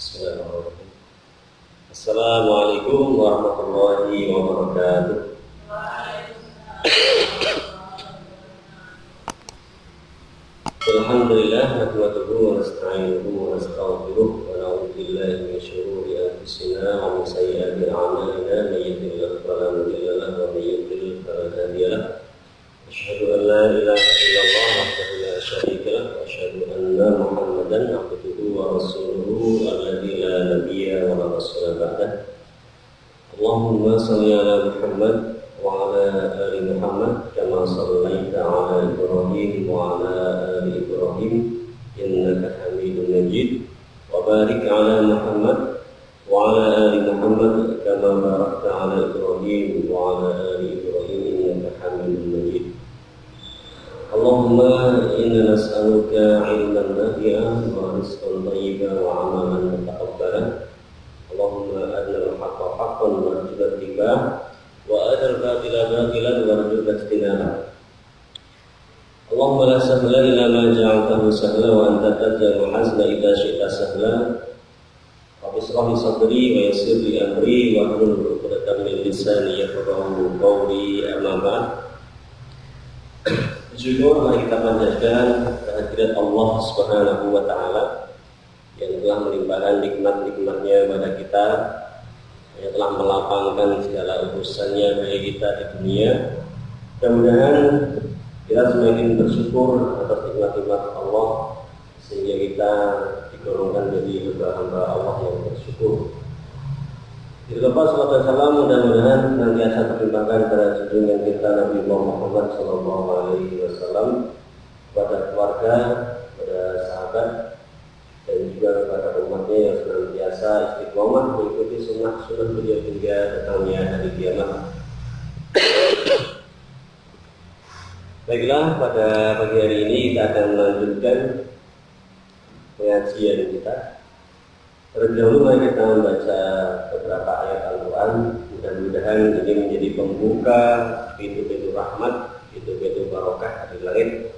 Bismillahirrahmanirrahim. Assalamualaikum warahmatullahi wabarakatuh. Alhamdulillah, nahmaduhu wa nasta'inuhu wa nastaghfiruh wa na'udzu billahi min shururi anfusina wa min sayyiati a'malina, may yahdihillahu fala mudilla lahu wa may yudlil fala hadiya lahu. Asyhadu an la ilaha illallah wahdahu la syarika lahu wa asyhadu anna Muhammadan abduhu wa rasuluhu alladzi la nabiyya wa la rasula ba'dahu. Allahumma shalli ala Muhammad wa ala ali Muhammad kama shallaita ala Ibrahim wa ala ali Ibrahim innaka Hamidum Majid, wa barik ala Muhammad wa ala ali Muhammad kama barakta ala Ibrahim wa ala ali Ibrahim innaka Hamidum Majid. Allahumma inna nas'aluka 'ilman nafi'an wa rizqan thayyiban wa 'amalan mutaqabbalan. Allahumma arina al-haqqa haqqan warzuqna ittiba'ah wa arina al-batila batilan warzuqna ijtinabah. Allahumma la sahla illa ma ja'altahu sahla wa anta taj'alul hazna idza syi'ta sahla. Rabbi shrah li sadri wa yassir li amri wa hlul 'uqdatam min lisani yafqahu qawli, amma ba'd. Syukur mari kita panjatkan kehadirat Allah Subhanahu wa taala yang telah melimpahkan nikmat-nikmatnya kepada kita, yang telah melapangkan segala urusannya bagi kita di dunia. Mudah-mudahan kita semakin bersyukur atas nikmat-nikmat Allah sehingga kita digolongkan menjadi hamba Allah yang bersyukur. Lepas salat dan salam mudah-mudahan senantiasa terlimpahkan kepada junjungan kita Nabi Muhammad SAW, kepada keluarga, kepada sahabat, dan juga kepada umatnya yang senantiasa istiqomah mengikuti sunnah-sunnah beliau hingga datangnya hari kiamat. Baiklah, pada pagi hari ini kita akan melanjutkan pengajian kita. Terlebih dahulu mari kita membaca beberapa ayat Al-Quran. Mudah-mudahan ini menjadi pembuka pintu-pintu rahmat, pintu-pintu barokah dari langit.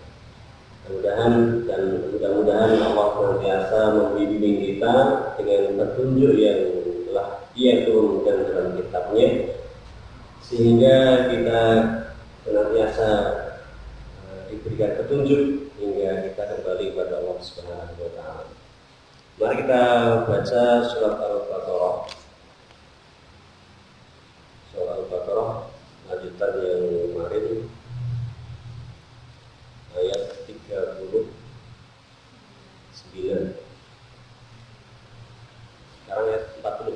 Mudah-mudahan Allah senantiasa membimbing kita dengan petunjuk yang telah Dia turunkan dalam kitabnya, sehingga kita senantiasa diberikan petunjuk hingga kita kembali kepada Allah Subhanahu wa taala. Mari kita baca surat Al-Baqarah. Surat Al-Baqarah lanjutan yang kemarin, ayat 39. Sekarang ayat 40.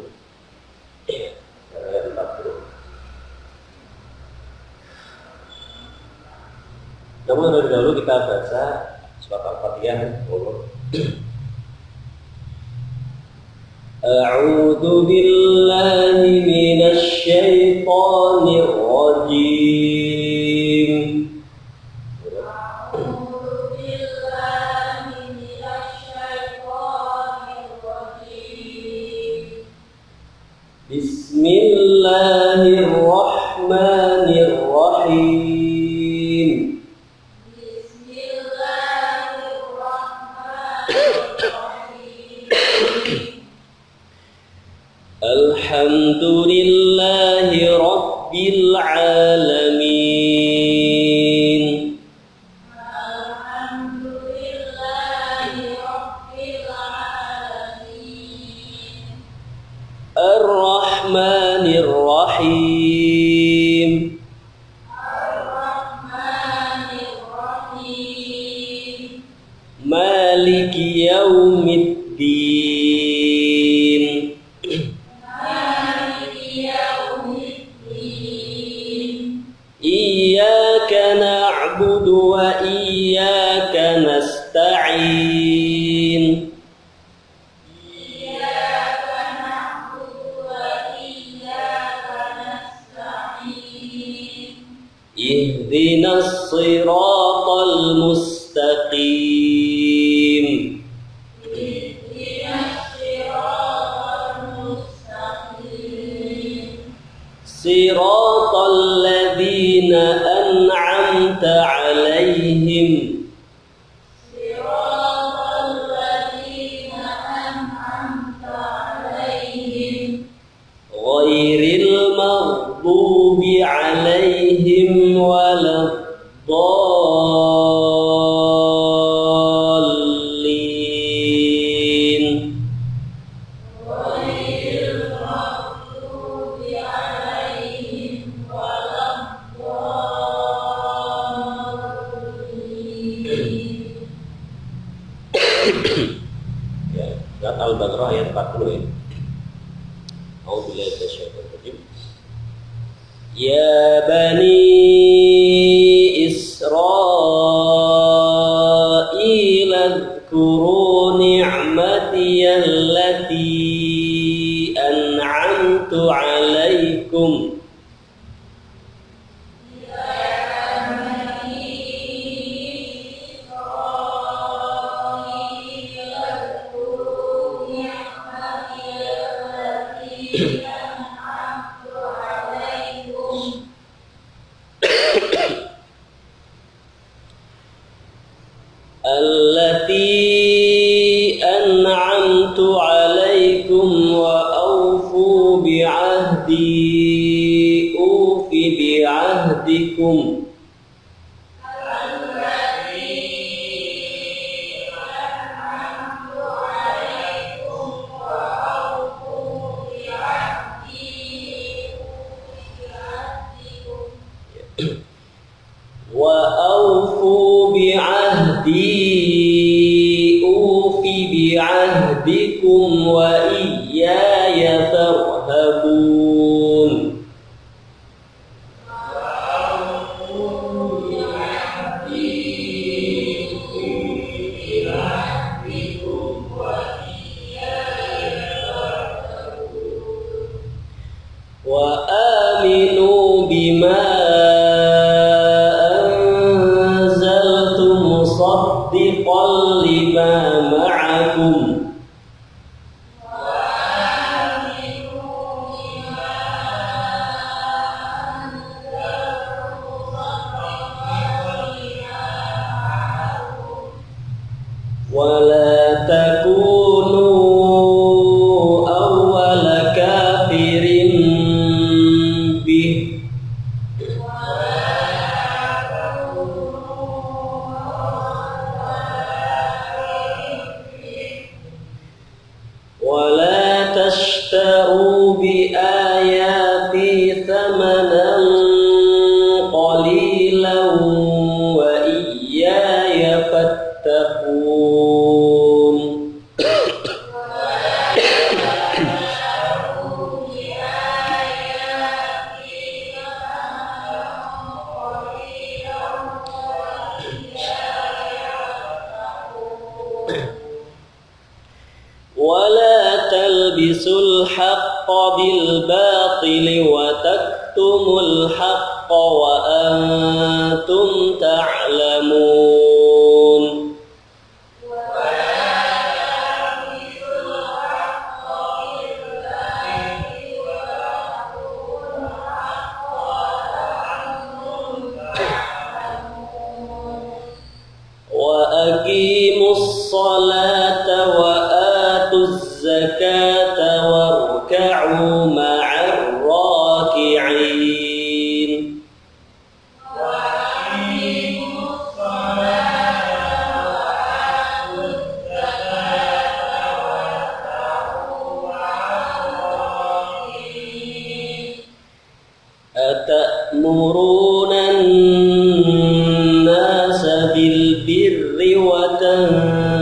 Sekarang ayat 40. Namun lebih dahulu kita baca surat Al-Fatihah. A'udzu billahi minasy syaithanir rajim. A'udzu billahi minasy syaithanir rajim. Bismillahirrahmanirrahim. Alhamdulillahi Rabbil Alamin. Alhamdulillahi Rabbil Alamin. Ar-Rahmanir Rahim. Ar-Rahmanir Rahim. Maliki Yaumiddin. Iyyaka na'budu wa iyyaka nasta'in. Iyyaka na'budu wa iyyaka nasta'in. Ihdinas siratal mustaqim. Ihdinas siratal mustaqim. Siratal ladzina an'amta 'alaihim. Siratal ladzina an'amta Ya, surat Al-Baqarah ayat 40 ya. A'udzubillahi minasyaitonir rajim. Ya bani Israil adhkuru ni'mati allati an'amtu 'alaikum. Allati an'amtu 'alaikum wa awfu bi'ahdi ufi bi'ahdikum. Wa awfu bi'ahdi ufi bi'ahdikum wa iyaya farhabun. Wa aminu bima musaddiqan lima ma'akum. Wa la takunu awwala kafirin bih. ولا تشتروا بآياتي ثمنا قليلا وإياي فاتقون. ولا تلبسوا الحق بالباطل وتكتموا الحق وأنتم تعلمون. وأقيموا الصلاة وآتوا الزكاة واركعوا مع الراكعين. أتأمرون الناس بالبر وتنسون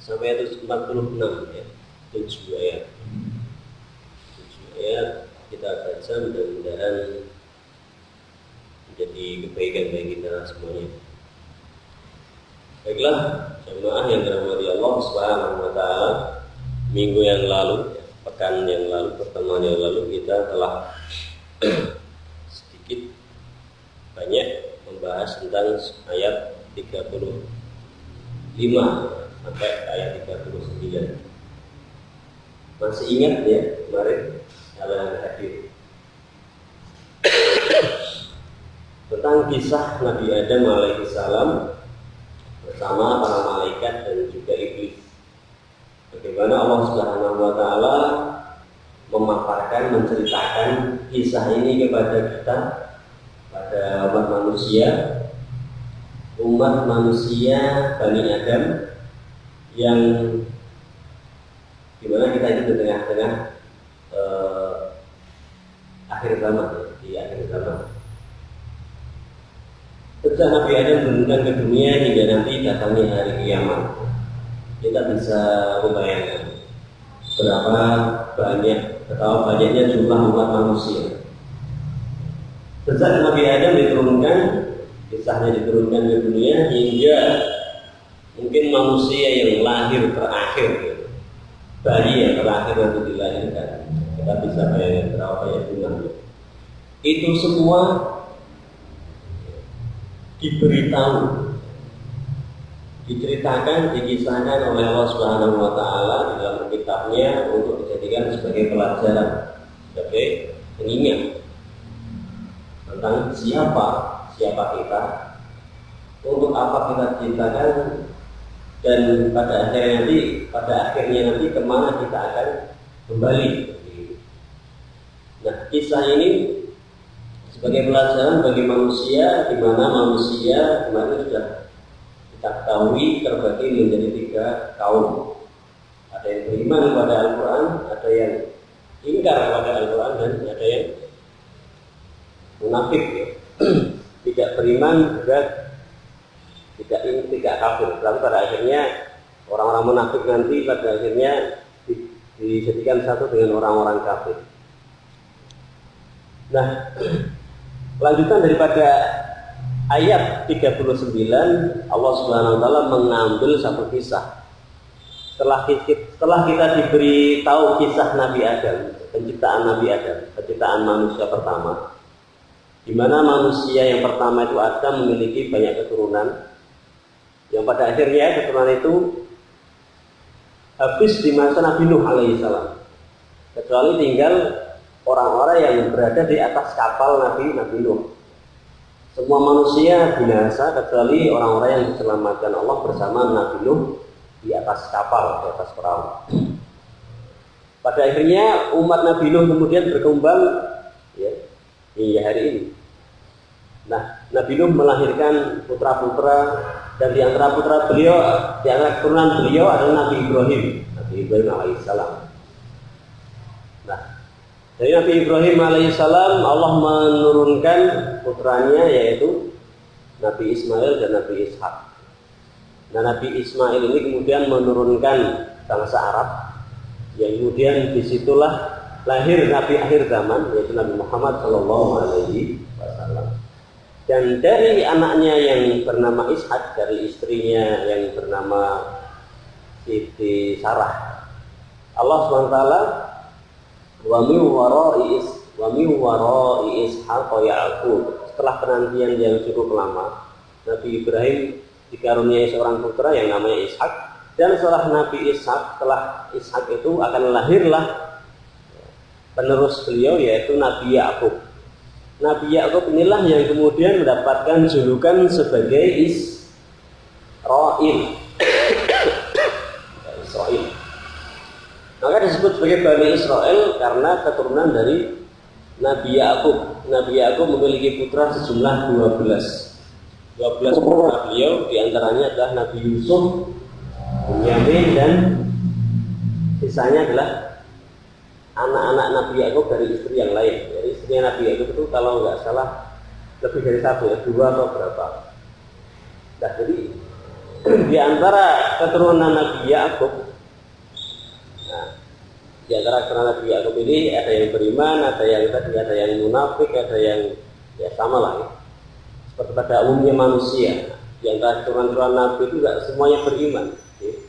sampai 146 ya, 7 ayat. 7 ayat kita baca, mudah-mudahan menjadi kebaikan bagi kita semuanya. Baiklah, jemaah yang dirahmati Allah Subhanahu wa taala, minggu yang lalu, pekan yang lalu, pertemuan yang lalu kita telah sedikit banyak membahas tentang ayat 35 sampai ayat 39. Masih ingat ya kemarin kalian hadir tentang kisah Nabi Adam alaihissalam bersama para malaikat dan juga iblis. Bagaimana Allah Subhanahu wa taala memaparkan, menceritakan kisah ini kepada kita, pada umat manusia Bani Adam yang dimana kita itu di tengah-tengah akhir zaman, di akhir zaman. Sejak Nabi Adam turunkan ke dunia hingga nanti datangnya hari kiamat, kita bisa membayangkan berapa banyak atau banyaknya jumlah umat manusia. Sejak Nabi Adam diturunkan, kisahnya diturunkan ke dunia hingga mungkin manusia yang lahir terakhir, bayi yang terakhir nanti dilahirkan, kita bisa bayangkan berapa banyak jumlahnya. Itu semua diberitahu, diceritakan, dikisahkan oleh Allah Subhanahu wa taala di dalam kitabnya untuk dijadikan sebagai pelajaran, sebagai pengingat tentang siapa kita, untuk apa kita diciptakan, dan pada akhirnya nanti kemana kita akan kembali. Nah, kisah ini sebagai pelajaran bagi manusia, di mana manusia kemarin sudah kita ketahui terbagi menjadi 3 kaum. Ada yang beriman kepada Al-Quran, ada yang ingkar kepada Al-Quran, dan ada yang munafik, ya. Tidak beriman juga tidak kafir. Lalu pada akhirnya orang-orang munafik nanti pada akhirnya dijadikan satu dengan orang-orang kafir. Nah, lanjutan daripada ayat 39, Allah Subhanahu wa taala mengambil satu kisah. Setelah kita diberi tahu kisah Nabi Adam, penciptaan Nabi Adam, penciptaan manusia pertama, di mana manusia yang pertama itu Adam memiliki banyak keturunan, yang pada akhirnya keturunan itu habis di masa Nabi Nuh alaihissalam, kecuali tinggal orang-orang yang berada di atas kapal Nabi Nuh. Semua manusia binasa kecuali orang-orang yang diselamatkan Allah bersama Nabi Nuh di atas kapal, di atas perahu. Pada akhirnya umat Nabi Nuh kemudian berkembang, ya, hingga hari ini. Nah, Nabi Nuh melahirkan putra-putra, dan di antara putra beliau, di antara keturunan beliau adalah Nabi Ibrahim alaihissalam. Nah, dari Nabi Ibrahim alaihissalam Allah menurunkan putranya yaitu Nabi Ismail dan Nabi Ishak. Nah, Nabi Ismail ini kemudian menurunkan bangsa Arab, yang kemudian disitulah lahir Nabi akhir zaman yaitu Nabi Muhammad SAW. Dan dari anaknya yang bernama Ishak, dari istrinya yang bernama Siti Sarah, Allah SWT wa min wara'i Ishaq Ya'qub. Setelah penantian yang cukup lama, Nabi Ibrahim dikaruniai seorang putra yang namanya Ishak, dan setelah Nabi Ishak, setelah Ishak itu akan lahirlah penerus beliau yaitu Nabi Ya'qub. Nabi Ya'qub inilah yang kemudian mendapatkan julukan sebagai Israil. Israil. Maka disebut sebagai Bani Israel karena keturunan dari Nabi Ya'qub. Nabi Ya'qub memiliki putra sejumlah 12 putra beliau, diantaranya adalah Nabi Yusuf, Bunyamin, dan sisanya adalah anak-anak Nabi Ya'qub dari istri yang lain. Jadi istrinya Nabi Ya'qub itu kalau nggak salah lebih dari 1 ya, 2 atau berapa. Nah, jadi di antara keturunan Nabi Yakub, nah, di antara keturunan Nabi Yakub ini ada yang beriman, ada yang munafik, ada yang ya sama lah, ya. Seperti pada umumnya manusia. Di antara keturunan Nabi itu tidak semuanya beriman.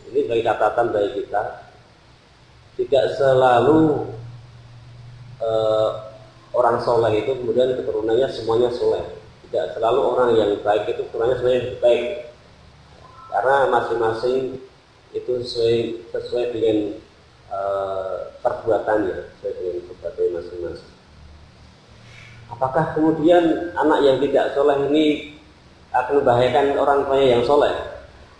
Ini bagi catatan bagi kita. Tidak selalu orang soleh itu kemudian keturunannya semuanya soleh. Tidak selalu orang yang baik itu keturunannya semuanya baik. Karena masing-masing itu sesuai dengan perbuatannya, sesuai dengan perbuatannya masing-masing. Apakah kemudian anak yang tidak soleh ini akan membahayakan orang tuanya yang soleh?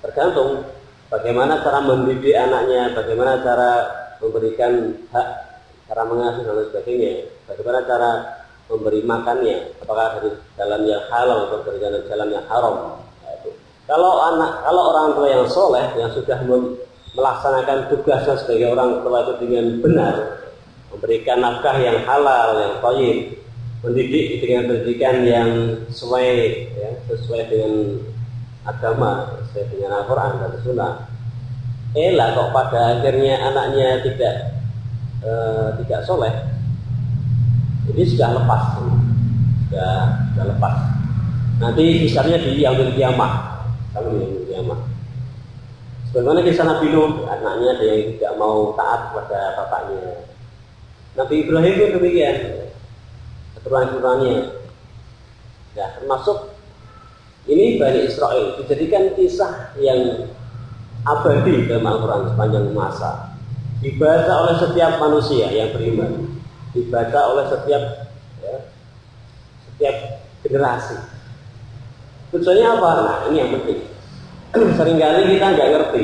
Tergantung bagaimana cara mendidik anaknya, bagaimana cara memberikan hak, cara mengasuh dan sebagainya, bagaimana cara memberi makannya, apakah dari jalan yang halal atau dari jalan yang haram. Nah, itu. Kalau orang tua yang soleh yang sudah melaksanakan tugasnya sebagai orang tua itu dengan benar, memberikan nafkah yang halal, yang thayyib, mendidik dengan pendidikan yang sesuai, ya, sesuai dengan agama, sesuai dengan Al-Quran dan Sunnah. Kok pada akhirnya anaknya tidak soleh, ini sudah lepas, sudah lepas. Nanti kisahnya di yaumil kiamah, sebagaimana kisah Nabi Nuh, anaknya ada yang tidak mau taat kepada bapaknya. Nabi Ibrahim itu demikian, keturunan-keturunannya. Nah, termasuk ini Bani Israel dijadikan kisah yang abadi dalam Al-Quran sepanjang masa, dibaca oleh setiap manusia yang beriman, dibaca oleh setiap generasi. Tujuannya apa? Nah, ini yang penting. Seringkali kita nggak ngerti,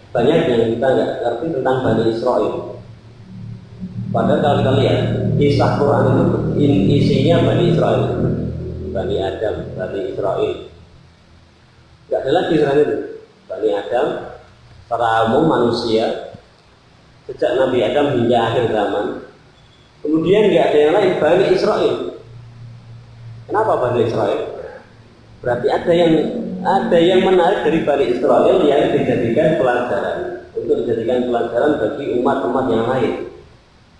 banyak yang kita nggak ngerti tentang Bani Israel. Padahal kalau kita lihat kisah Quran itu isinya Bani Israel, Bani Adam, Bani Israel. Nggak ada lagi selain itu. Bani Adam, para umum manusia, sejak Nabi Adam hingga akhir zaman. Kemudian nggak ada yang lain, Bani Israel. Kenapa Bani Israel? Berarti ada yang menarik dari Bani Israel yang dijadikan pelajaran, untuk dijadikan pelajaran bagi umat-umat yang lain.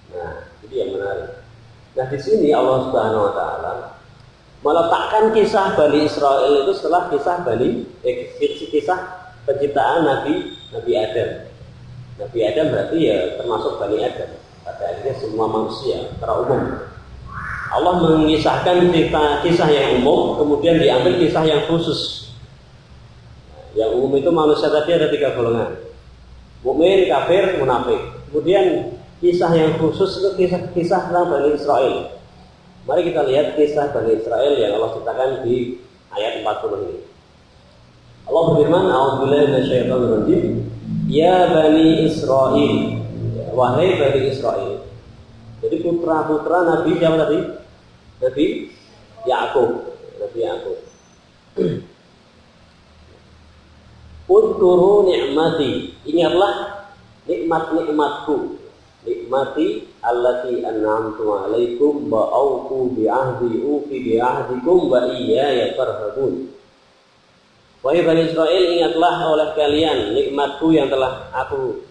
Nah, itu yang menarik. Nah, di sini Allah Subhanahu Wa Taala meletakkan kisah Bani Israel itu setelah kisah kisah penciptaan Nabi Adam. Nabi Adam berarti ya termasuk Bani Adam. Pada akhirnya semua manusia secara umum. Allah mengisahkan kisah yang umum, kemudian diambil kisah yang khusus. Yang umum itu manusia tadi ada 3 golongan: mukmin, kafir, munafik. Kemudian kisah yang khusus itu kisah tentang Bani Israel. Mari kita lihat kisah Bani Israel yang Allah ceritakan di ayat 40 ini. Allah berfirman, "A'udzubillahi minasyaitonir rajim. Ya Bani Israel, wahai Bani Israel." Jadi putra-putra Nabi siapa tadi? Nabi Yakub. Udkuru ni'mati, ingatlah nikmat-nikmatku. Nikmati allati an'amtu 'alaikum wa aufu bi ahdi ufi bi ahdikum wa iyaya farhabun. Wahai Bani Israel, ingatlah oleh kalian nikmatku yang telah aku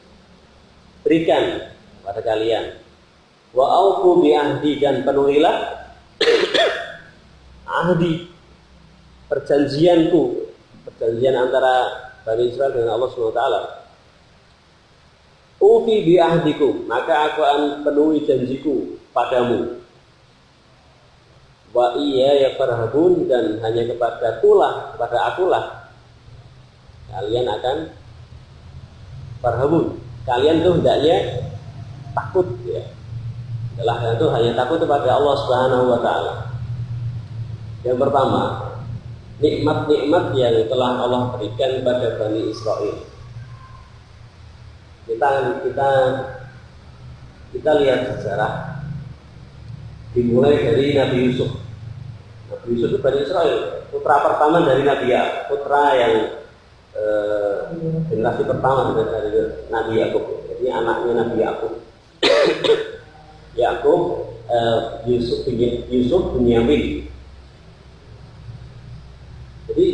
berikan pada kalian. Wa aufu bi ahdi, dan penuhilah ahdi, perjanjianku, perjanjian antara Bani Israel dengan Allah Subhanahu Wa Taala. Ufi bi ahdikum, maka aku akan penuhi janjiku padamu. Wa iyaya farhabun, dan hanya kepada akulah kalian akan farhabun. Kalian tuh hendaknya takut, ya. Adalah itu hanya takut kepada Allah Subhanahu Wa Taala. Yang pertama, nikmat-nikmat yang telah Allah berikan pada Bani Israel. Kita lihat sejarah, dimulai dari Nabi Yusuf. Nabi Yusuf itu Bani Israel, putra pertama dari Nabi Yakub, putra yang generasi pertama dari Nabi Yakub. Jadi anaknya Nabi Yakub. Yusuf bin Yamin. Jadi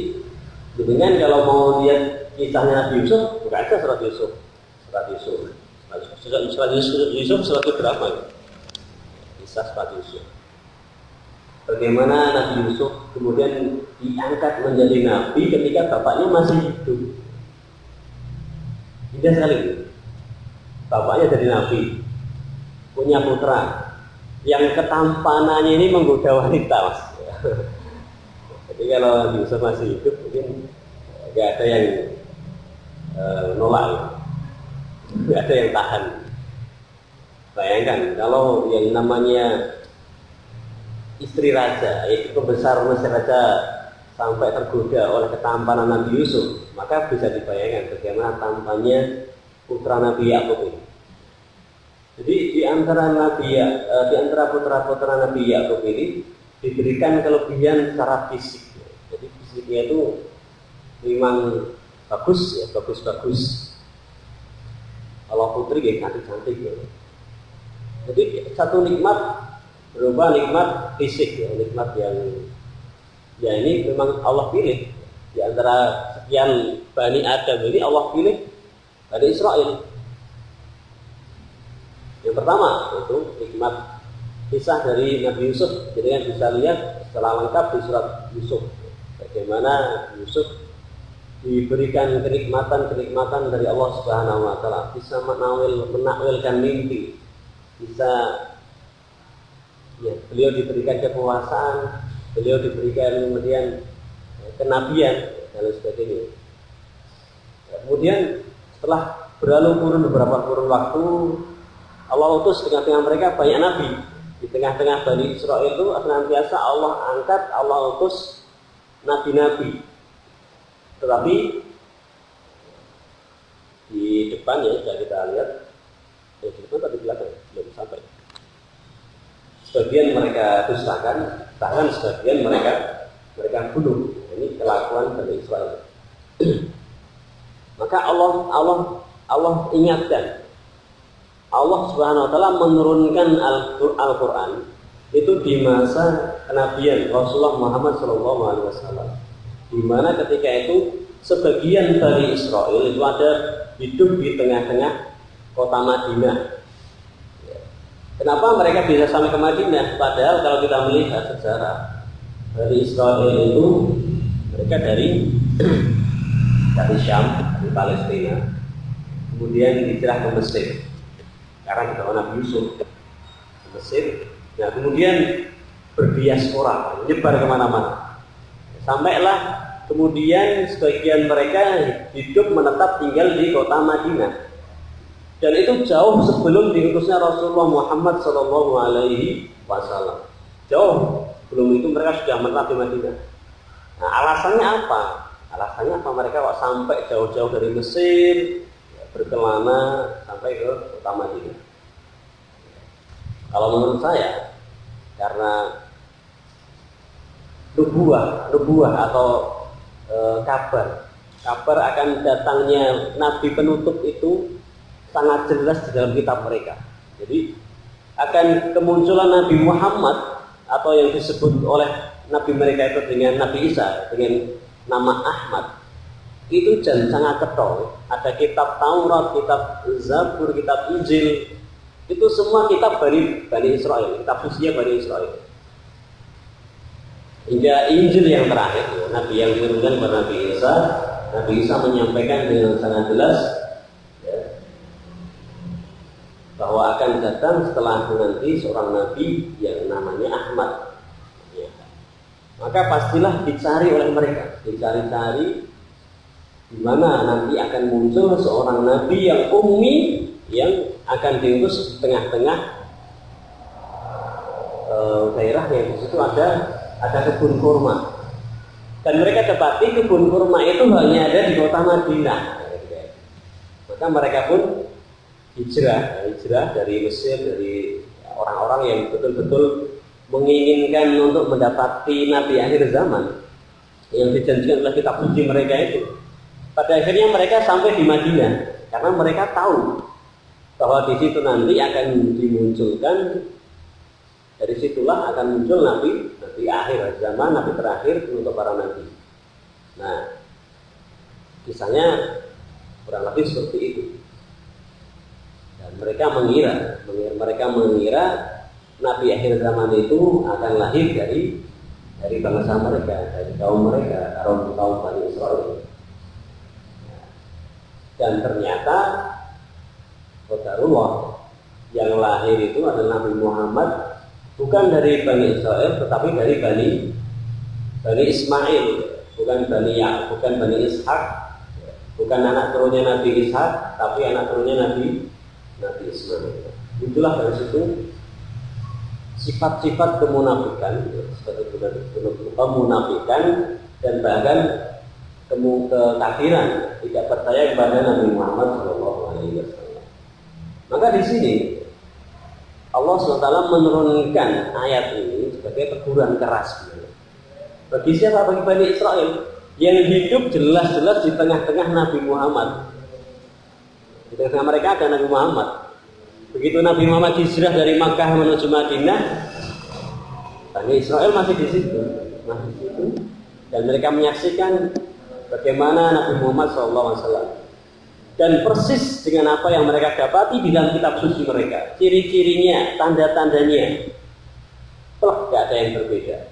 Dengan kalau mau lihat kisahnya Nabi Yusuf, bukan aja surat Yusuf. Surat Yusuf surat berapa ya? Kisah surat Yusuf. Bagaimana Nabi Yusuf kemudian diangkat menjadi nabi ketika bapaknya masih hidup. Indah sekali. Bapaknya jadi nabi, punya putra yang ketampanannya ini menggoda wanita, Mas. Jadi kalau Nabi Yusuf masih hidup mungkin nggak ada yang nolak, nggak ada yang tahan. Bayangkan kalau yang namanya istri raja, yaitu pembesar Mesir raja sampai tergoda oleh ketampanan Nabi Yusuf, maka bisa dibayangkan bagaimana tampannya putra Nabi Yakub ini. Jadi di antara putra-putra Nabi Yakub ini diberikan kelebihan secara fisik. Jadi fisiknya itu memang bagus ya, bagus. Kalau putri ya cantik ya. Jadi satu nikmat berupa nikmat fisik ya, nikmat yang ya ini memang Allah pilih di antara sekian Bani Adam ini. Allah pilih Bani Israel. Yang pertama itu nikmat kisah dari Nabi Yusuf. Jadi yang bisa lihat secara lengkap di surat Yusuf, bagaimana Yusuf diberikan kenikmatan dari Allah Subhanahu wa taala, bisa menakwilkan mimpi, bisa ya, beliau diberikan kekuasaan, beliau diberikan kemudian kenabian dan lain sebagainya. Kemudian setelah berlalu beberapa kurun waktu, Allah utus di tengah-tengah mereka banyak nabi. Di tengah-tengah Bani Israel itu senantiasa Allah angkat, Allah utus nabi-nabi. Tetapi di depan ya sudah kita lihat, di depan tapi belakang belum sampai. Sebagian mereka dustakan, bahkan sebagian mereka bunuh. Ini kelakuan Bani Israel. Maka Allah ingatkan, Allah Subhanahu wa taala menurunkan Al-Qur'an itu di masa kenabian Rasulullah Muhammad SAW, di mana ketika itu sebagian Bani Israel itu ada hidup di tengah-tengah kota Madinah. Kenapa mereka bisa sampai ke Madinah? Padahal kalau kita melihat sejarah Bani Israel itu mereka dari Syam, dari Palestina, kemudian hijrah ke Mesir. Sekarang kita Nabi Yusuf ke Mesir, nah kemudian berdiaspora, menyebar kemana-mana. Sampailah kemudian sebagian mereka hidup menetap tinggal di kota Madinah. Dan itu jauh sebelum diutusnya Rasulullah Muhammad SAW. Jauh belum itu mereka sudah menetap di Madinah. Nah, alasannya apa? Mereka kok sampai jauh-jauh dari Mesir, berkelana sampai ke kota Madinah. Kalau menurut saya, karena nubuah atau kabar akan datangnya Nabi penutup itu sangat jelas di dalam kitab mereka. Jadi akan kemunculan Nabi Muhammad atau yang disebut oleh Nabi mereka itu dengan Nabi Isa dengan nama Ahmad itu sangat ketol. Ada kitab Taurat, kitab Zabur, kitab Injil, itu semua kitab Bani Israel, kitab suci Bani Israel. Hingga Injil yang terakhir, Nabi yang diturunkan kepada Nabi Isa menyampaikan dengan sangat jelas bahwa akan datang setelah nanti seorang nabi yang namanya Ahmad. Ya. Maka pastilah dicari oleh mereka, dicari-cari di mana nanti akan muncul seorang nabi yang ummi yang akan diutus di tengah-tengah daerah yang di situ ada kebun kurma. Dan mereka dapati kebun kurma itu hanya ada di kota Madinah. Maka mereka pun hijrah dari Mesir, dari orang-orang yang betul-betul menginginkan untuk mendapati Nabi akhir zaman yang dijanjikan oleh kitab suci mereka itu. Pada akhirnya mereka sampai di Madinah karena mereka tahu bahwa di situ nanti akan dimunculkan, dari situlah akan muncul Nabi akhir zaman, Nabi terakhir untuk para Nabi. Nah, Kisahnya kurang lebih seperti itu. Dan mereka mengira Nabi akhir zaman itu akan lahir dari bangsa mereka, dari kaum mereka, kaum Bani Israel. Dan ternyata qadarullah, yang lahir itu adalah Nabi Muhammad, bukan dari Bani Israel, tetapi dari Bani Ismail, bukan Bani Ishak, bukan anak turunnya Nabi Ishak, tapi anak turunnya Nabi Ismail. Itulah dari situ sifat-sifat kemunafikan, dan bahkan kekafiran, tidak percaya kepada Nabi Muhammad SAW. Maka di sini Allah SWT menurunkan ayat ini sebagai teguran keras bagi siapa? Bagi Bani Israel yang hidup jelas-jelas di tengah-tengah Nabi Muhammad. Di tengah mereka ada Nabi Muhammad. Begitu Nabi Muhammad hijrah dari Makkah menuju Madinah, Bani Israel masih di situ, dan mereka menyaksikan bagaimana Nabi Muhammad SAW. Dan persis dengan apa yang mereka dapati di dalam kitab suci mereka, ciri-cirinya, tanda-tandanya, tidak ada yang berbeda.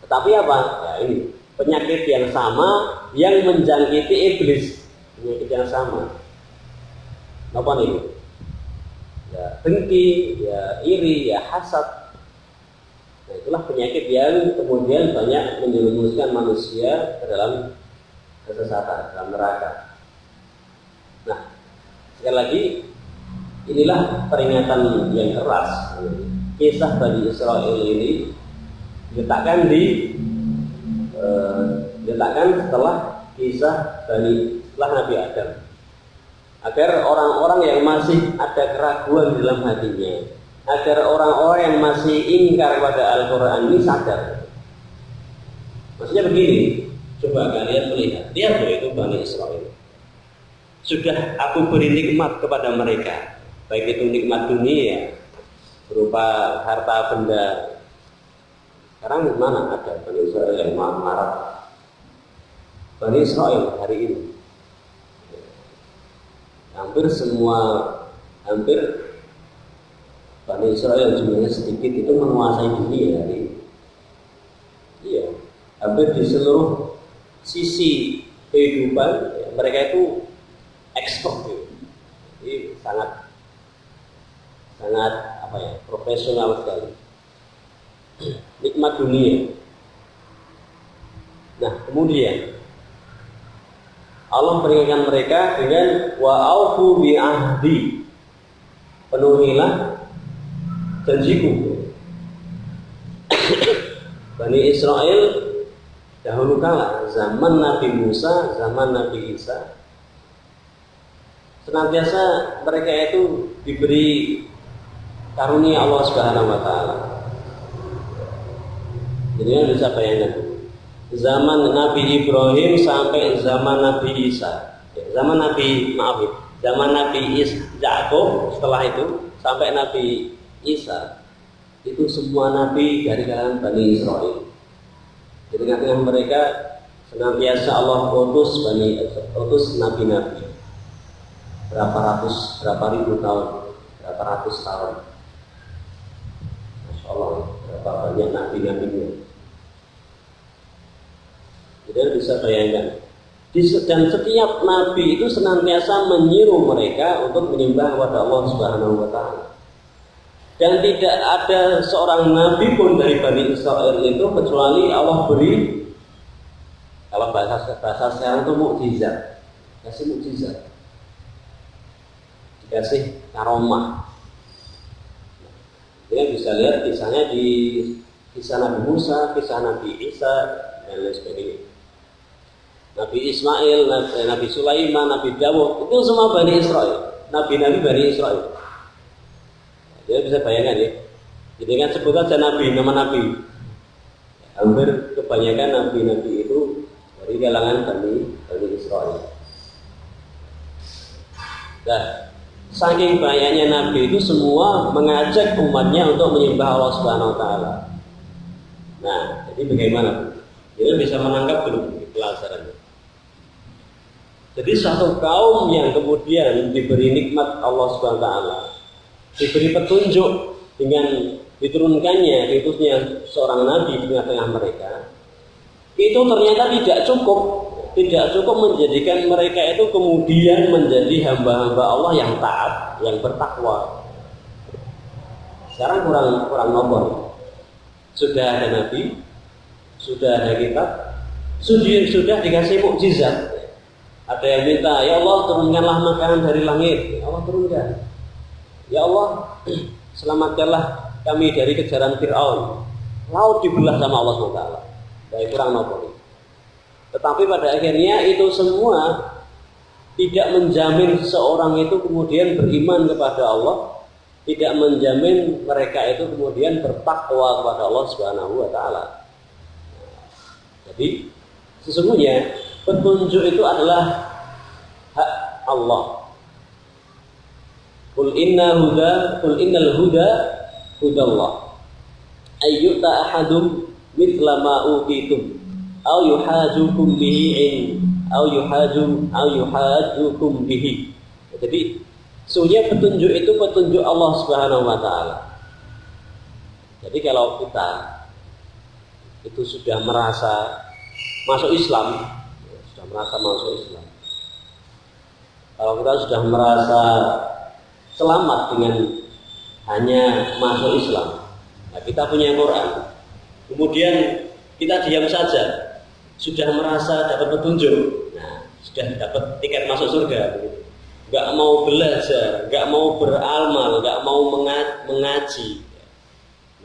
Tetapi apa? Ya ini penyakit yang sama yang menjangkiti iblis, penyakit yang sama. Apa nih? Ya dengki, ya iri, ya hasad. Nah, itulah penyakit yang kemudian banyak menjerumuskan manusia ke dalam kesesatan, dalam neraka. Nah, sekali lagi, inilah peringatan yang keras. Kisah Bani Israel ini diletakkan setelah setelah Nabi Adam, agar orang-orang yang masih ada keraguan di dalam hatinya, agar orang-orang yang masih ingkar pada Al-Quran ini sadar. Maksudnya begini, coba kalian lihat itu Bani Israel. Sudah aku beri nikmat kepada mereka, baik itu nikmat dunia berupa harta benda. Sekarang mana ada Bani Israel yang marah? Bani Israel hari ini hampir Bani Israel jumlahnya sedikit itu menguasai dunia hari ini. Iya, hampir di seluruh sisi kehidupan mereka itu ekspor, jadi sangat profesional sekali. Nikmat dunia. Nah, kemudian Allah peringatkan mereka dengan wa aufu bi ahdi, penuhilah janjiku. Bani Israel dahulu kala, zaman Nabi Musa, zaman Nabi Isa, senantiasa mereka itu diberi karunia Allah Subhanahu wa taala. Jadi bisa bayangkan zaman Nabi Ibrahim sampai zaman Nabi Isa, zaman Nabi Yakub, setelah itu sampai Nabi Isa, itu semua nabi dari kalangan Bani Israel. Di tengah-tengah mereka senantiasa Allah utus nabi-nabi. Berapa ribu tahun, berapa ratus tahun. Masya Allah, berapa banyak nabi-nabinya. Jadi bisa bayangkan. Dan setiap nabi itu senantiasa menyuruh mereka untuk menyembah kepada Allah Subhanahu wa taala. Dan tidak ada seorang nabi pun dari Bani Israel itu kecuali Allah beri, kalau bahasa sekarang itu mukjizat, kasih mukjizat, dikasih karomah. Kita bisa lihat kisahnya di kisah Nabi Musa, kisah Nabi Isa, dan lain sebagainya. Nabi Ismail, Nabi Sulaiman, Nabi Dawud, itu semua Bani Israel, nabi-nabi Bani Israel. Dia bisa bayangkan ya. Jadi kan sebut aja nabi, nama nabi. Hampir kebanyakan nabi-nabi itu dari kalangan Bani Israel. Nah, saking banyaknya nabi itu semua mengajak umatnya untuk menyembah Allah Subhanahu wa taala. Nah, jadi bagaimana? Kita bisa menangkap belum pelajarannya? Jadi suatu kaum yang kemudian diberi nikmat Allah Subhanahu wa taala, diberi petunjuk dengan diturunkannya diutusnya seorang nabi di tengah-tengah mereka, itu ternyata tidak cukup menjadikan mereka itu kemudian menjadi hamba-hamba Allah yang taat, yang bertakwa. Sekarang kurang nomor. Sudah ada nabi, sudah ada kitab, sudah dikasih mukjizat. Ada yang minta, ya Allah turunkanlah makanan dari langit. Ya Allah turunkan. Ya Allah selamatkanlah kami dari kejaran Fir'aun. Laut dibelah sama Allah SWT. Baik, kurang nomor. Tetapi pada akhirnya itu semua tidak menjamin seorang itu kemudian beriman kepada Allah, tidak menjamin mereka itu kemudian bertakwa kepada Allah Subhanahu wa taala. Jadi sesungguhnya petunjuk itu adalah hak Allah. Qul innal huda hudallah. Ayyuta ahadum mithla ma utitum aw yuhajukum bihi yuhajukum bihi. Jadi sesungguhnya petunjuk itu petunjuk Allah Subhanahu wa taala. Jadi kalau kita itu sudah merasa masuk Islam, kalau kita sudah merasa selamat dengan hanya masuk Islam, nah kita punya Quran, kemudian kita diam saja, sudah merasa dapat petunjuk, nah sudah dapat tiket masuk surga, begitu. Gak mau belajar, gak mau beramal, gak mau mengaji.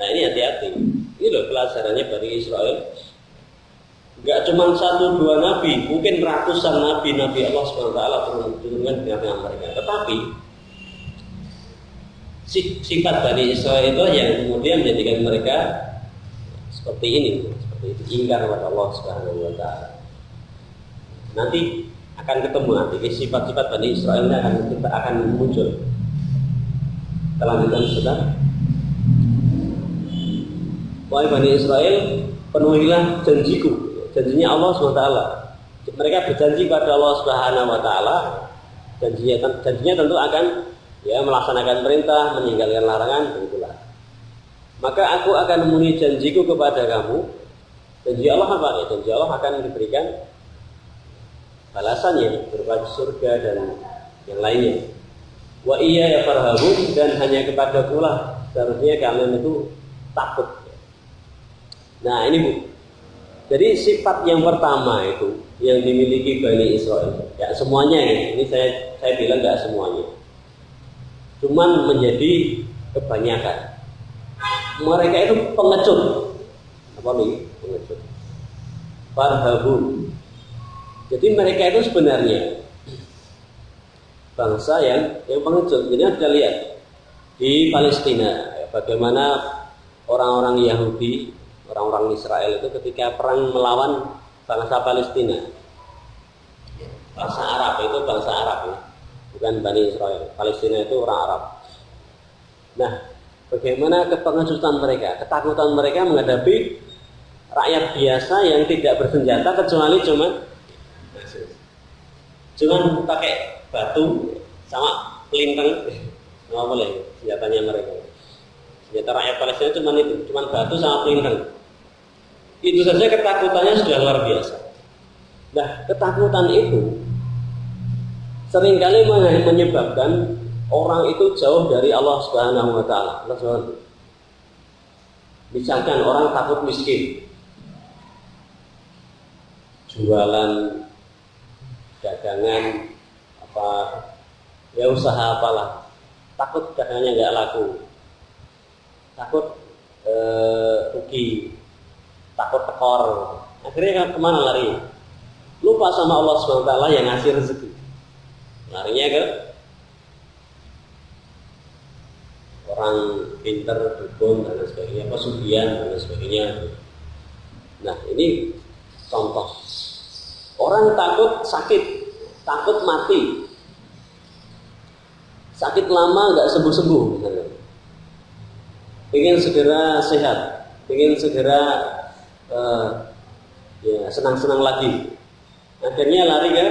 Nah ini hati-hati. Ini loh pelajarannya Bani Israel. Gak cuma 1-2 nabi, mungkin ratusan nabi-nabi Allah SWT turunkan di tengah mereka. Tetapi sifat Bani Israel itu yang kemudian menjadikan mereka seperti ini, seperti itu, ingkar kepada Allah SWT. Nanti akan ketemu nanti sifat-sifat Bani Israel ini akan muncul. Kita lanjutkan sudah. Wahai Bani Israel, penuhilah janjiku, janjinya Allah SWT. Mereka berjanji pada Allah Subhanahu wa taala, janjinya tentu akan ya melaksanakan perintah, meninggalkan larangan, begitulah. Maka aku akan memenuhi janjiku kepada kamu. Janji Allah apa ya? Janji Allah akan diberikan balasannya berupa surga dan yang lainnya. Wa iya ya farhabun, dan hanya kepada pula seharusnya kalian itu takut. Nah ini Bu, jadi sifat yang pertama itu yang dimiliki Bani Israel, ya semuanya ini saya bilang nggak semuanya, cuman menjadi kebanyakan. Mereka itu pengecut, apa nih pengecut? Farhabun. Jadi mereka itu sebenarnya bangsa yang pengecut. Jadi kita lihat di Palestina bagaimana orang-orang Yahudi, orang-orang Israel itu ketika perang melawan bangsa Palestina. Bangsa Arab itu bangsa Arab ya, bukan Bani Israel. Palestina itu orang Arab. Nah, bagaimana kepengecutan mereka, ketakutan mereka menghadapi rakyat biasa yang tidak bersenjata kecuali cuman pakai batu sama pelintang, nggak boleh senjatanya mereka. Senjata rakyat Palestina cuman batu sama pelintang. Itu saja ketakutannya sudah luar biasa. Nah, ketakutan itu seringkali menyebabkan orang itu jauh dari Allah Subhanahu wa taala. Misalkan orang takut miskin, jualan dagangan apa ya usaha apalah, takut dagangannya nggak laku, takut rugi, takut tekor, akhirnya kemana lari? Lupa sama Allah SWT yang ngasih rezeki, larinya ke orang pinter, dukun dan lain sebagainya, pesugihan dan lain sebagainya. Nah ini contoh. Orang takut sakit, takut mati, sakit lama nggak sembuh-sembuh, misalnya. Ingin segera sehat, ingin segera ya senang-senang lagi. Akhirnya lari ke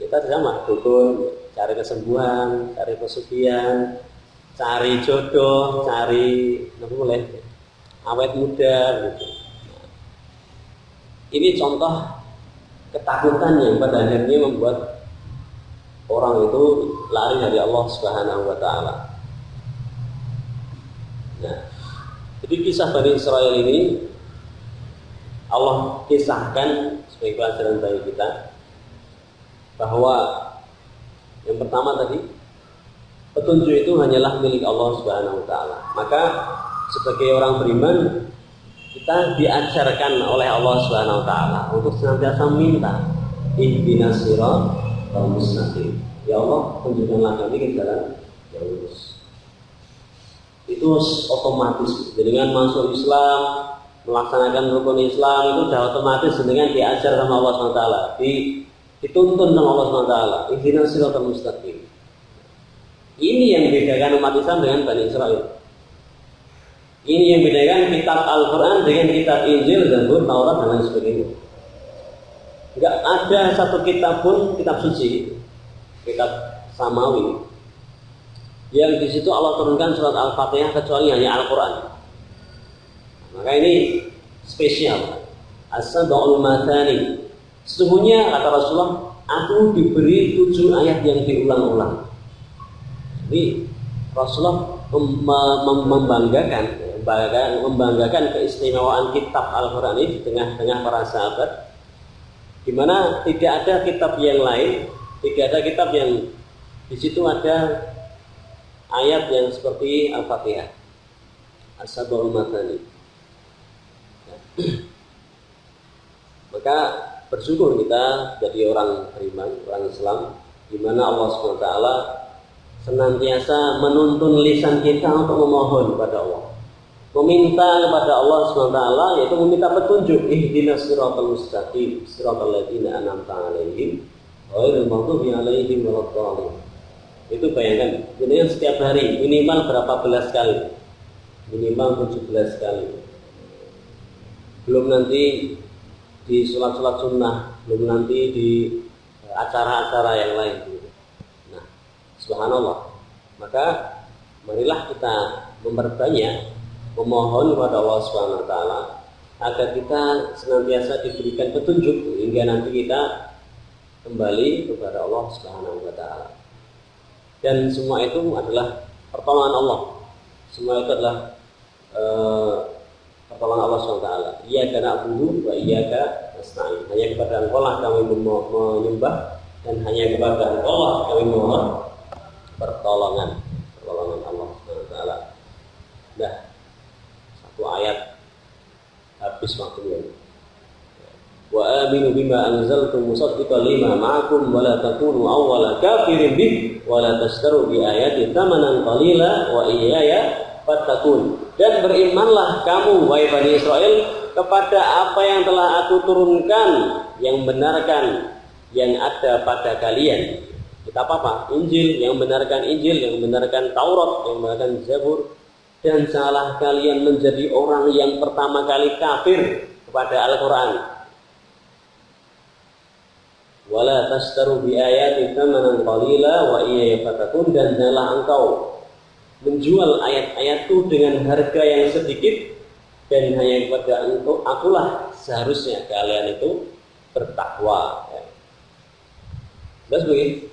Kita sama, dukun, cari kesembuhan, cari pesugihan, cari jodoh, cari awet muda gitu. Ini contoh ketakutan yang pada akhirnya membuat orang itu lari dari Allah Subhanahu wa taala. Nah, jadi kisah Bani Israil ini Allah kisahkan sebagai pelajaran bagi kita bahwa yang pertama tadi, petunjuk itu hanyalah milik Allah Subhanahu wa taala. Maka sebagai orang beriman kita diajarkan oleh Allah Subhanahu wa taala untuk senantiasa minta ihdinas shiratal mustaqim. Ya Allah, tunjukkanlah kami ke jalan yang lurus. Itu otomatis dengan masuk Islam, melaksanakan rukun Islam itu sudah otomatis dengan diajar sama Allah Subhanahu wa taala, dituntun sama Allah Subhanahu wa taala, ihdinas shiratal mustaqim. Ini yang membedakan umat Islam dengan Bani Israil. Ini yang membedakan kitab Al-Quran dengan kitab Injil, Zabur, Taurat dan lain sebagainya. Enggak ada satu kitab pun, kitab suci, kitab samawi, yang di situ Allah turunkan surat Al-Fatihah kecuali hanya Al-Quran. Maka ini spesial. As-sab'ul mathani. Sesungguhnya kata Rasulullah, aku diberi 7 ayat yang diulang-ulang. Jadi Rasulullah membanggakan keistimewaan kitab Al-Quran ini di tengah-tengah para sahabat, di mana tidak ada kitab yang lain, tidak ada kitab yang di situ ada ayat yang seperti Al-Fatihah, As-sab'ul mathani. Maka bersyukur kita jadi orang beriman, orang Islam, di mana Allah SWT senantiasa menuntun lisan kita untuk memohon kepada Allah, meminta kepada Allah SWT, yaitu meminta petunjuk. Ihdinas shiratal mustaqim shiratal ladzina an'amta 'alaihim ghairil maghdubi 'alaihim waladdallin. Itu bayangkan, ini setiap hari minimal berapa belas kali, minimal 17 kali. Belum nanti di sholat-sholat sunnah, belum nanti di acara-acara yang lain. Nah, subhanallah. Maka marilah kita memperbanyak memohon kepada Allah Subhanahu wa taala agar kita senantiasa diberikan petunjuk hingga nanti kita kembali kepada Allah Subhanahu wa taala. Dan semua itu adalah pertolongan Allah. Semua itu adalah pertolongan Allah SWT. Iyyaka na'budu wa iyyaka nasta'in. Hanya kepada Engkau lah kami menyembah, dan hanya kepada Engkau lah kami mohon pertolongan Allah SWT. Nah, satu ayat habis waktunya. Wa aminu bima anzaltu musaddiqan lima ma'akum wa la takunu awwala kafirin bih wa la tashtaru bi ayati thamanan qalila wa iyaya fattaqun. Dan berimanlah kamu wahai Bani Israil kepada apa yang telah aku turunkan, yang benarkan yang ada pada kalian. Kitab apa? Injil, yang benarkan Injil, yang benarkan Taurat, yang benarkan Zabur. Dan janganlah kalian menjadi orang yang pertama kali kafir kepada Al-Quran. Wala tashtaru bi ayati thamanan qalila wa iyaya fattaqun. Dan janganlah engkau menjual ayat-ayatku dengan harga yang sedikit, dan hanya kepada engkau akulah seharusnya kalian itu bertakwa. Jelas begitu?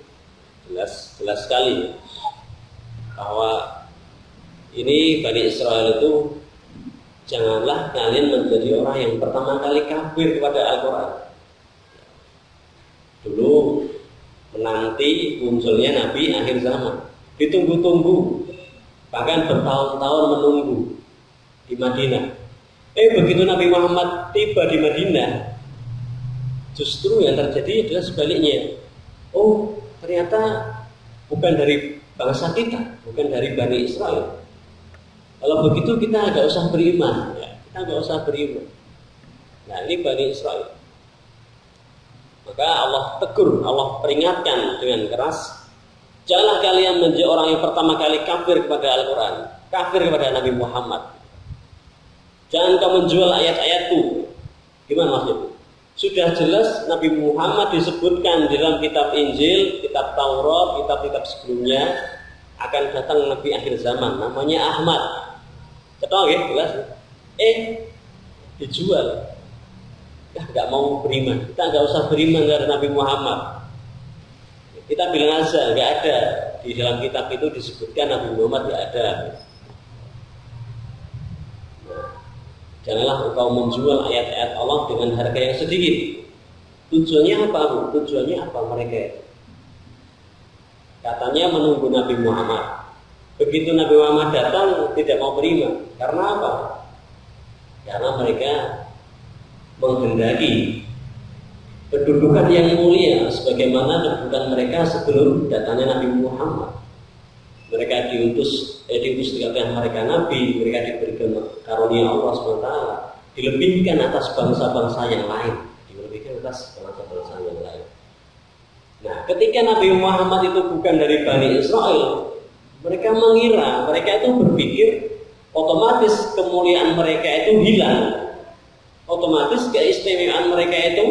Jelas sekali bahwa ini Bani Israil itu janganlah kalian menjadi orang yang pertama kali kafir kepada Al-Quran. Dulu menanti munculnya Nabi akhir zaman, ditunggu-tunggu, bahkan bertahun-tahun menunggu di Madinah. Begitu Nabi Muhammad tiba di Madinah, justru yang terjadi adalah sebaliknya. Oh, ternyata bukan dari bangsa kita, bukan dari Bani Israil. Kalau begitu kita agak usah beriman, ya. Kita agak usah beriman. Nah, ini Bani Israil. Maka Allah tegur, Allah peringatkan dengan keras. Janganlah kalian menjadi orang yang pertama kali kafir kepada Al-Quran, kafir kepada Nabi Muhammad. Jangan kamu menjual ayat-ayatku. Gimana maksudnya? Sudah jelas Nabi Muhammad disebutkan dalam kitab Injil, kitab Taurat, kitab-kitab sebelumnya akan datang Nabi akhir zaman, namanya Ahmad. Ketemu ya, jelas. Dijual. Nggak mau beriman. Kita nggak usah beriman dari Nabi Muhammad. Kita bilang aja, nggak ada di dalam kitab itu disebutkan Nabi Muhammad, nggak ada. Janganlah engkau menjual ayat-ayat Allah dengan harga yang sedikit. Tujuannya apa? Tujuannya apa mereka itu? Katanya menunggu Nabi Muhammad. Begitu Nabi Muhammad datang tidak mau beriman. Karena apa? Karena mereka menghendaki kedudukan yang mulia sebagaimana kedudukan mereka sebelum datangnya Nabi Muhammad. Mereka diutus dikatakan mereka nabi, mereka diberikan karunia Allah SWT, dilebihkan atas bangsa-bangsa yang lain, Nah, ketika Nabi Muhammad itu bukan dari Bani Israel, mereka mengira, mereka itu berpikir otomatis kemuliaan mereka itu hilang, otomatis keistimewaan mereka itu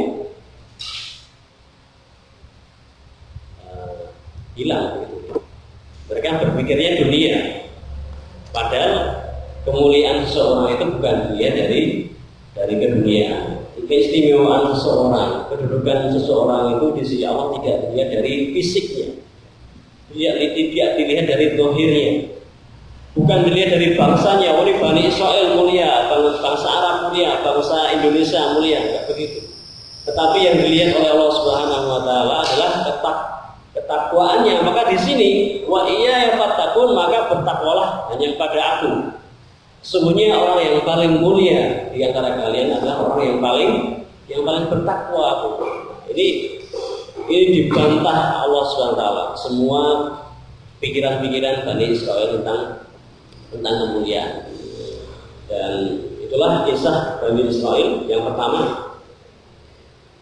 hilang. Mereka berpikirnya dunia, padahal kemuliaan seseorang itu bukan dilihat dari keduniaan. Keistimewaan seseorang, kedudukan seseorang itu di sisi Allah tidak dilihat dari fisiknya, tidak dilihat dari zahirnya, bukan dilihat dari bangsanya. Oleh Bani Israel mulia, bangsa Arab mulia, bangsa Indonesia mulia, enggak begitu. Tetapi yang dilihat oleh Allah Subhanahu Wa Taala adalah ketakwaannya. Maka di sini wa iya yafatakun, maka bertakwalah hanya pada aku. Sesungguhnya orang yang paling mulia di antara kalian adalah orang yang paling bertakwa aku. Ini dibantah Allah SWT. Semua pikiran-pikiran Bani Israel tentang kemuliaan. Dan itulah kisah Bani Israel yang pertama.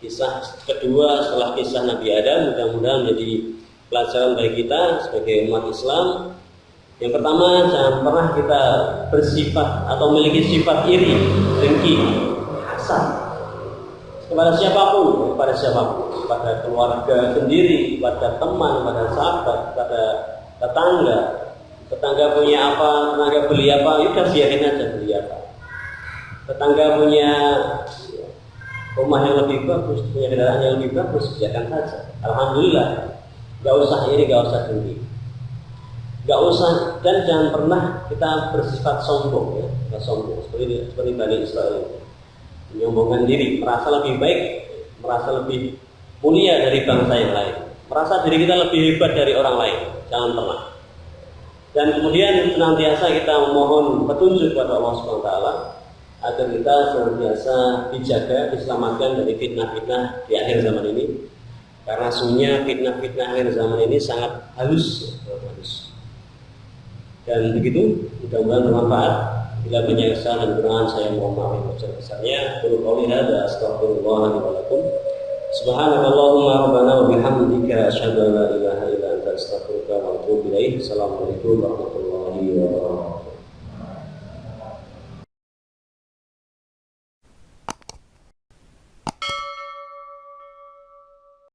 Kisah kedua setelah kisah Nabi Adam, mudah-mudahan menjadi pelajaran bagi kita sebagai umat Islam. Yang pertama, jangan pernah kita bersifat atau memiliki sifat iri, dengki, hasad kepada siapapun, kepada keluarga sendiri, kepada teman, kepada sahabat, kepada tetangga punya apa, tetangga beli apa, ya biarin aja beli apa. Tetangga punya rumah yang lebih bagus, punya kendaraan yang lebih bagus, biarkan saja. Alhamdulillah, gak usah iri, gak usah dengki. Gak usah, dan jangan pernah kita bersifat sombong, ya. Kita sombong seperti Bani Israel, menyombongkan diri, merasa lebih baik, merasa lebih mulia dari bangsa yang lain, merasa diri kita lebih hebat dari orang lain. Jangan pernah. Dan kemudian senantiasa kita memohon petunjuk kepada Allah SWT agar kita senantiasa dijaga, diselamatkan dari fitnah-fitnah di akhir zaman ini. Karena sungguhnya fitnah-fitnah akhir zaman ini sangat halus. Dan begitu, mudah-mudahan bermanfaat. Bila banyak kesalahan dan kekurangan, saya mohon maaf yang besar-besarnya. Qul qouli hadza astaghfirullah li wa lakum. Subhanakallahumma rabbana wa bihamdika asyhadu an la ilaha illa anta astaghfiruka wa atubu ilaik. Assalamualaikum warahmatullahi wabarakatuh.